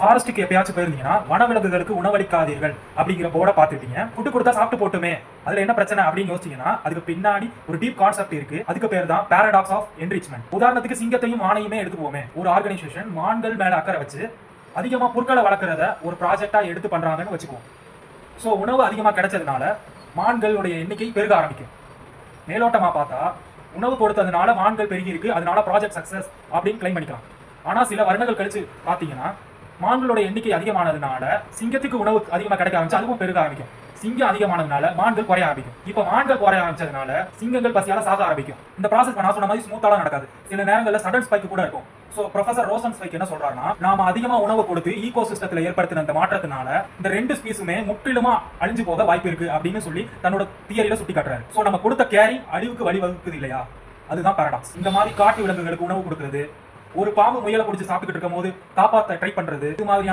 ஃபாரஸ்ட்டுக்கு எப்பயாச்சும் போயிருந்தீங்கன்னா வனவிலங்குகளுக்கு உணவளிக்காதீர்கள் அப்படிங்கிற போர்டை பார்த்துட்டீங்க. ஃபுட்டு கொடுத்தா சாப்பிட்டு போட்டுமே, அதுல என்ன பிரச்சனை அப்படின்னு யோசிச்சீங்கன்னா அதுக்கு பின்னாடி ஒரு டீப் கான்செப்ட் இருக்கு. அதுக்கு பேர் தான் பாராடாக்ஸ் ஆஃப் என்ரிச்மெண்ட். உதாரணத்துக்கு சிங்கத்தையும் மானையுமே எடுத்துப்போமே. ஒரு ஆர்கனைசேஷன் மான்கள் மேல அக்கறை வச்சு அதிகமா புற்களை வளர்க்கறத ஒரு ப்ராஜெக்டா எடுத்து பண்றாங்கன்னு வச்சுக்குவோம். ஸோ உணவு அதிகமா கிடைச்சதுனால மான்களுடைய எண்ணிக்கை பெருக ஆரம்பிக்கும். மேலோட்டமா பார்த்தா உணவு கொடுத்ததுனால மான்கள் பெருகி இருக்கு, அதனால ப்ராஜெக்ட் சக்சஸ் அப்படின்னு கிளைம் பண்ணிக்கலாம். ஆனா சில வருடங்கள் கழிச்சு பாத்தீங்கன்னா மான்களோட எண்ணிக்கை அதிகமானதுனால சிங்கத்துக்கு உணவு அதிகமா கிடைக்க ஆரம்பிச்சு அதுவும் பெருக ஆரம்பிக்கும். சிங்கம் அதிகமானதுனால மான்கள் குறைய ஆரம்பிக்கும். இப்ப மான்கள் குறைய ஆரம்பிச்சதுனால சிங்கங்கள் பசியால சாக ஆரம்பிக்கும். இந்த ப்ராசஸ் நான் சொன்ன மாதிரி ஸ்மூத்தாலாம் நடக்காது. சில நேரங்களில் சடன் ஸ்பைக் கூட இருக்கும். சோ ப்ரொஃபசர் ரோசன்ஸ்வைக் என்ன சொல்றாருன்னா, நாம அதிகமா உணவு கொடுத்து ஈகோ சிஸ்டத்துல ஏற்படுத்தின இந்த மாற்றத்தினால இந்த ரெண்டு ஸ்பீஸுமே முற்றிலுமா அழிஞ்சு போக வாய்ப்பு இருக்கு அப்படின்னு சொல்லி தன்னோட தியரியில சுட்டி காட்டுறாரு. சோ நம்ம கொடுத்த கேரிங் அழிவுக்கு வழிவகுக்குது இல்லையா, அதுதான் பாராடாக்ஸ். இந்த மாதிரி காட்டு விலங்குகளுக்கு உணவு கொடுக்கிறது, ஒரு பாம்பு முயலை பிடிச்சி சாப்பிட்டுக்கிட்டு இருக்கும் போது காப்பாற்ற ட்ரை பண்றது, இது மாதிரியான